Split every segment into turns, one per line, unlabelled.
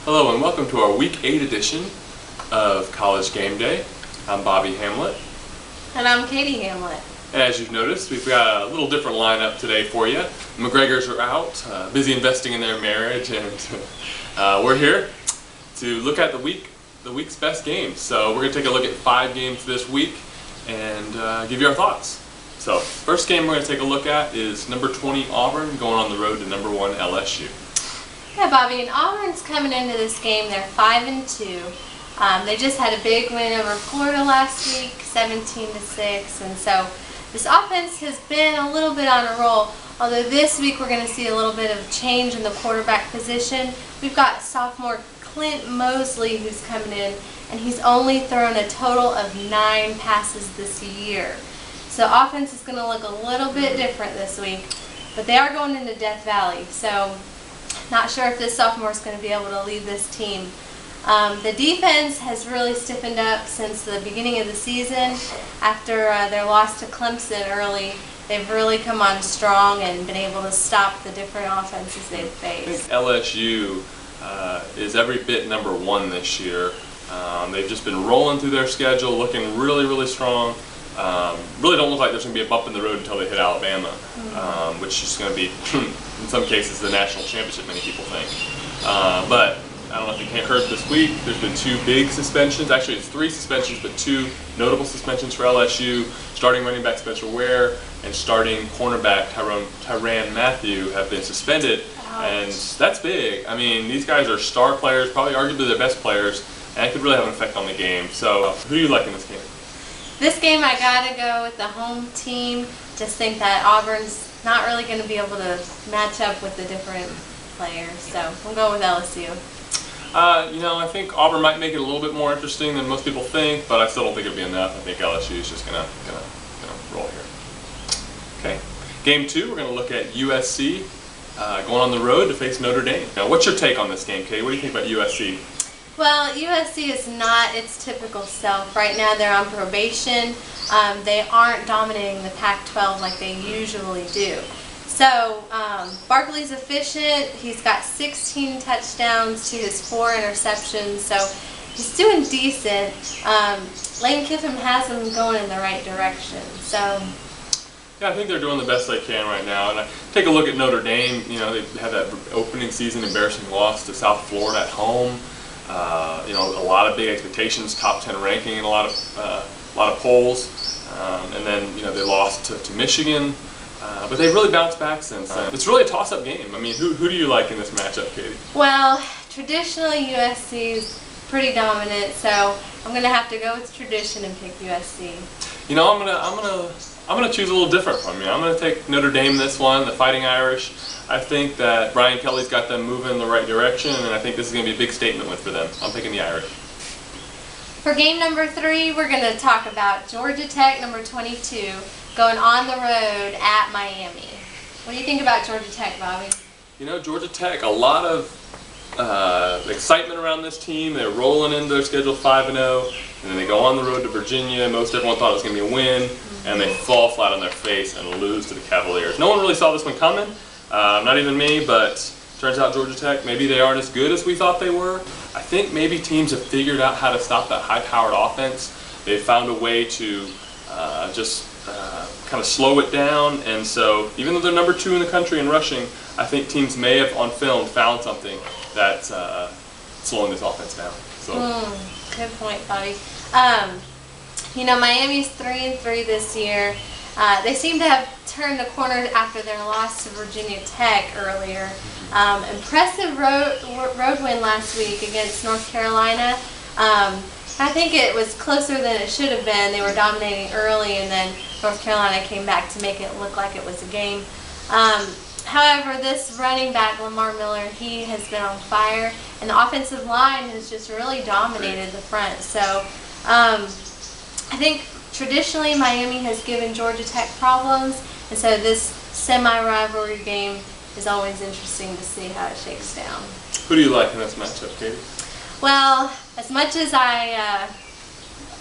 Hello and welcome to our Week 8 edition of College Game Day. I'm Bobby Hamlet.
And I'm Katie Hamlet.
And as you've noticed, we've got a little different lineup today for you. The McGregors are out, busy investing in their marriage, and we're here to look at the week's best games. So we're going to take a look at 5 games this week and give you our thoughts. So first game we're going to take a look at is number 20 Auburn going on the road to number 1 LSU.
Yeah, Bobby, and Auburn's coming into this game, they're 5-2. They just had a big win over Florida last week, 17-6, and so this offense has been a little bit on a roll. Although this week we're going to see a little bit of change in the quarterback position. We've got sophomore Clint Mosley who's coming in, and he's only thrown a total of 9 passes this year. So offense is going to look a little bit different this week, but they are going into Death Valley, so not sure if this sophomore is going to be able to lead this team. The defense has really stiffened up since the beginning of the season. After their loss to Clemson early, they've really come on strong and been able to stop the different offenses they've faced.
I think LSU is every bit number 1 this year. They've just been rolling through their schedule, looking really, really strong. Really don't look like there's going to be a bump in the road until they hit Alabama, which is going to be, in some cases, the national championship, many people think. But I don't know if you heard this week, there's been 2 big suspensions. Actually, it's 3 suspensions, but 2 notable suspensions for LSU. Starting running back Spencer Ware and starting cornerback Tyrann Mathieu have been suspended.
Ouch.
And that's big. I mean, these guys are star players, probably arguably their best players, and it could really have an effect on the game. So who do you like in this game?
This game I gotta go with the home team. Just think that Auburn's not really going to be able to match up with the different players, so we'll go with LSU.
I think Auburn might make it a little bit more interesting than most people think, but I still don't think it'll be enough. I think LSU is just gonna roll here. Okay, game 2, we're gonna look at USC going on the road to face Notre Dame. Now, what's your take on this game, Katie? What do you think about USC?
Well, USC is not its typical self. Right now they're on probation. They aren't dominating the Pac-12 like they usually do. So Barkley's efficient. He's got 16 touchdowns to his 4 interceptions. So he's doing decent. Lane Kiffin has him going in the right direction. So
yeah, I think they're doing the best they can right now. And I take a look at Notre Dame. You know, they had that opening season embarrassing loss to South Florida at home. A lot of big expectations, top 10 ranking in a lot of polls, and then they lost to Michigan, but they've really bounced back since then. It's really a toss-up game. I mean, who do you like in this matchup, Katie?
Well, traditionally USC is pretty dominant, so I'm going to have to go with tradition and pick USC.
You know, I'm gonna choose a little different from you. I'm gonna take Notre Dame this one, the Fighting Irish. I think that Brian Kelly's got them moving in the right direction, and I think this is going to be a big statement win for them. I'm picking the Irish.
For game number 3, we're going to talk about Georgia Tech, number 22, going on the road at Miami. What do you think about Georgia Tech, Bobby?
You know, Georgia Tech, a lot of excitement around this team. They're rolling into their schedule 5-0, and then they go on the road to Virginia. Most everyone thought it was going to be a win, and they fall flat on their face and lose to the Cavaliers. No one really saw this one coming. Not even me, but turns out Georgia Tech, maybe they aren't as good as we thought they were. I think maybe teams have figured out how to stop that high-powered offense. They've found a way to just kind of slow it down, and so even though they're number 2 in the country in rushing, I think teams may have, on film, found something that's slowing this offense down. So.
Good point, Bobby. Miami's 3-3 this year. They seem to have turned the corner after their loss to Virginia Tech earlier. Impressive road win last week against North Carolina. I think it was closer than it should have been. They were dominating early, and then North Carolina came back to make it look like it was a game. However, this running back, Lamar Miller, he has been on fire, and the offensive line has just really dominated the front. So I think traditionally, Miami has given Georgia Tech problems, and so this semi-rivalry game is always interesting to see how it shakes down.
Who do you like in this matchup, Katie?
Well, as much as I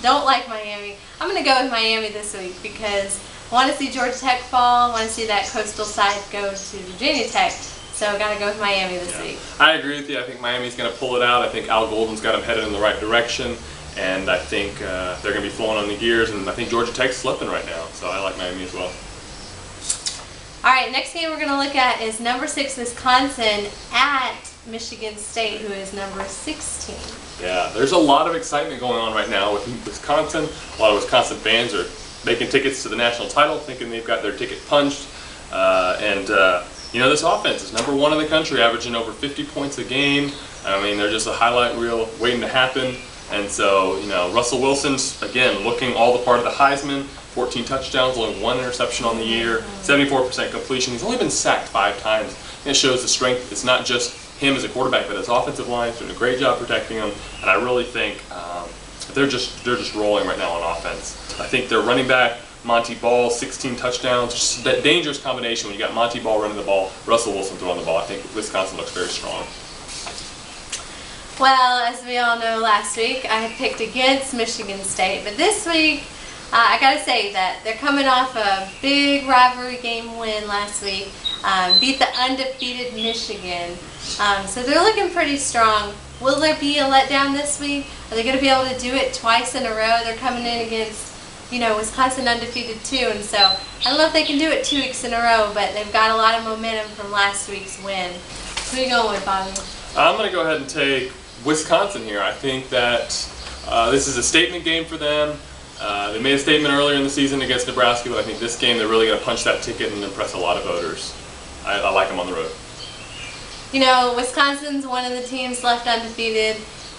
don't like Miami, I'm going to go with Miami this week because I want to see Georgia Tech fall. I want to see that coastal side go to Virginia Tech. So I got to go with Miami this week.
I agree with you. I think Miami's going to pull it out. I think Al Golden's got them headed in the right direction. And I think they're going to be flowing on the gears. And I think Georgia Tech's slipping right now. So I like Miami as well.
All right, next game we're going to look at is number 6 Wisconsin at Michigan State, who is number 16.
Yeah, there's a lot of excitement going on right now with Wisconsin. A lot of Wisconsin fans are making tickets to the national title, thinking they've got their ticket punched. You know, this offense is number 1 in the country, averaging over 50 points a game. I mean, they're just a highlight reel waiting to happen. And so, you know, Russell Wilson's, again, looking all the part of the Heisman. 14 touchdowns, only 1 interception on the year, 74% completion. He's only been sacked 5 times. And it shows the strength. It's not just him as a quarterback, but his offensive line is doing a great job protecting him. And I really think they're just rolling right now on offense. I think their running back, Monty Ball, 16 touchdowns. Just that dangerous combination when you got Monty Ball running the ball, Russell Wilson throwing the ball. I think Wisconsin looks very strong.
Well, as we all know, last week I had picked against Michigan State, but this week I got to say that they're coming off a big rivalry game win last week, beat the undefeated Michigan, so they're looking pretty strong. Will there be a letdown this week? Are they going to be able to do it twice in a row? They're coming in against, you know, Wisconsin undefeated too, and so I don't know if they can do it 2 weeks in a row, but they've got a lot of momentum from last week's win. Who are you going with, Bobby?
I'm going to go ahead and take Wisconsin here. I think that this is a statement game for them. They made a statement earlier in the season against Nebraska, but I think this game they're really going to punch that ticket and impress a lot of voters. I like them on the road.
You know, Wisconsin's one of the teams left undefeated,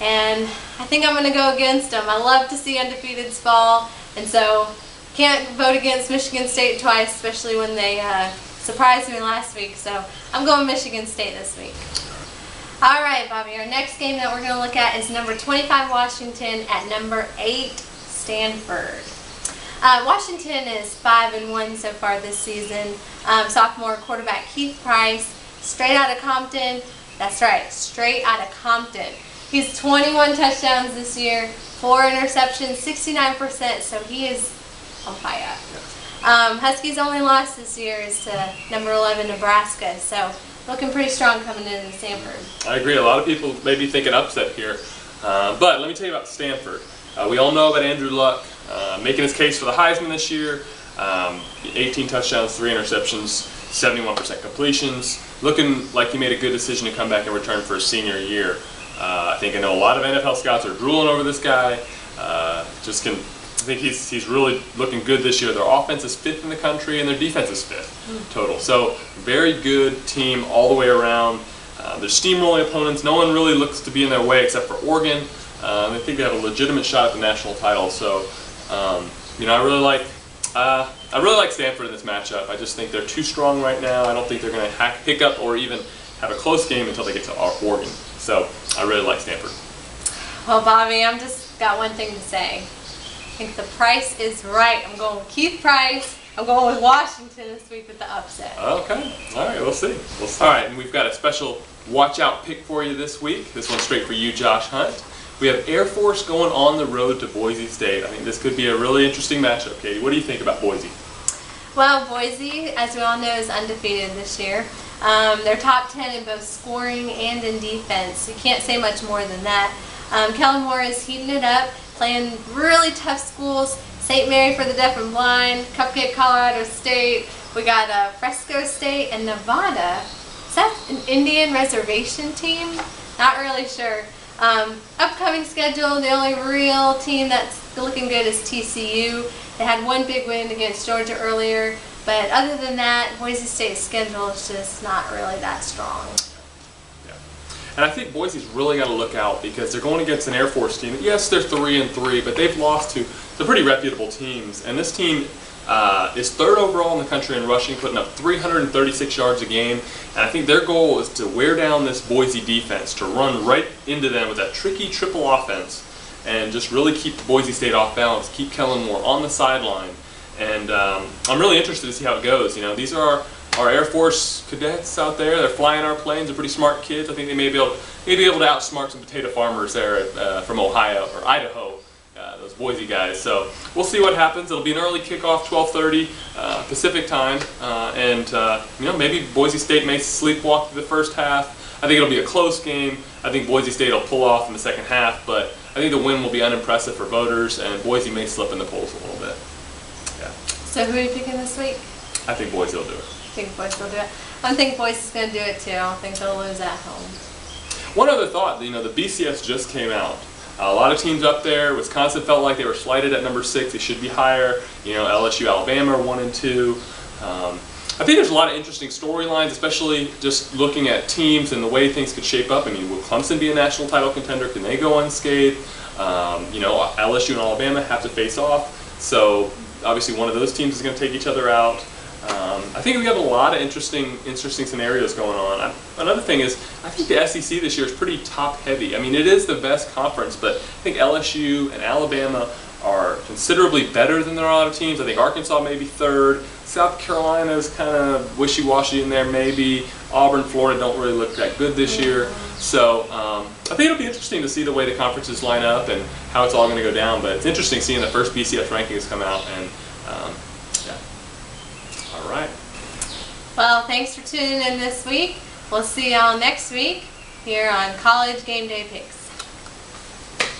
and I think I'm going to go against them. I love to see undefeateds fall, and so can't vote against Michigan State twice, especially when they surprised me last week. So I'm going Michigan State this week. All right, Bobby, our next game that we're going to look at is number 25 Washington at number 8 Stanford. Washington is 5-1 so far this season. Sophomore quarterback Keith Price, straight out of Compton. That's right, straight out of Compton. He's 21 touchdowns this year, 4 interceptions, 69%, so he is on fire. Huskies' only loss this year is to number 11 Nebraska, so looking pretty strong coming into Stanford.
I agree. A lot of people may be thinking upset here. But let me tell you about Stanford. We all know about Andrew Luck making his case for the Heisman this year. 18 touchdowns, 3 interceptions, 71% completions. Looking like he made a good decision to come back and return for his senior year. I know a lot of NFL scouts are drooling over this guy. I think he's really looking good this year. Their offense is 5th in the country and their defense is 5th total. So very good team all the way around. They're steamrolling opponents. No one really looks to be in their way except for Oregon. I think they have a legitimate shot at the national title. So you know, I really like Stanford in this matchup. I just think they're too strong right now. I don't think they're going to hiccup or even have a close game until they get to Oregon. So I really like Stanford.
Well, Bobby, I'm just got one thing to say. I think the price is right. I'm going with Keith Price. I'm going with Washington this week with the upset.
Okay. All right. We'll see. All right. And we've got a special watch-out pick for you this week. This one's straight for you, Josh Hunt. We have Air Force going on the road to Boise State. I think this could be a really interesting matchup, Katie. What do you think about Boise?
Well, Boise, as we all know, is undefeated this year. They're top 10 in both scoring and in defense. You can't say much more than that. Kellen Moore is heating it up, playing really tough schools. St. Mary for the deaf and blind, Cupcake Colorado State. We got Fresco State and Nevada. Is that an Indian reservation team? Not really sure. Upcoming schedule, the only real team that's looking good is TCU. They had one big win against Georgia earlier, but other than that, Boise State's schedule is just not really that strong.
Yeah. And I think Boise's really got to look out because they're going against an Air Force team. Yes, they're 3-3, but they've lost to some pretty reputable teams. And this team is 3rd overall in the country in rushing, putting up 336 yards a game. And I think their goal is to wear down this Boise defense, to run right into them with that tricky triple offense and just really keep Boise State off balance, keep Kellen Moore on the sideline. And I'm really interested to see how it goes. You know, these are our Air Force cadets out there. They're flying our planes. They're pretty smart kids. I think they may be able to outsmart some potato farmers there from Ohio or Idaho. Those Boise guys. So we'll see what happens. It'll be an early kickoff, 12:30 Pacific time, and maybe Boise State may sleepwalk through the first half. I think it'll be a close game. I think Boise State will pull off in the second half, but I think the win will be unimpressive for voters, and Boise may slip in the polls a little bit. Yeah.
So who are you picking this week?
I think Boise will do it.
I think Boise will do it. I think Boise's going to do it too. I don't think they'll lose at home.
One other thought, the BCS just came out. A lot of teams up there. Wisconsin felt like they were slighted at number 6. They should be higher. LSU, Alabama are 1 and 2. I think there's a lot of interesting storylines, especially just looking at teams and the way things could shape up. I mean, will Clemson be a national title contender? Can they go unscathed? LSU and Alabama have to face off. So obviously one of those teams is going to take each other out. I think we have a lot of interesting scenarios going on. Another thing is, I think the SEC this year is pretty top-heavy. I mean, it is the best conference, but I think LSU and Alabama are considerably better than there are a lot of teams. I think Arkansas may be 3rd. South Carolina is kind of wishy-washy in there, maybe. Auburn, Florida don't really look that good this year. So I think it'll be interesting to see the way the conferences line up and how it's all going to go down. But it's interesting seeing the first BCS rankings come out. And yeah. All right.
Well, thanks for tuning in this week. We'll see y'all next week here on College Game Day Picks.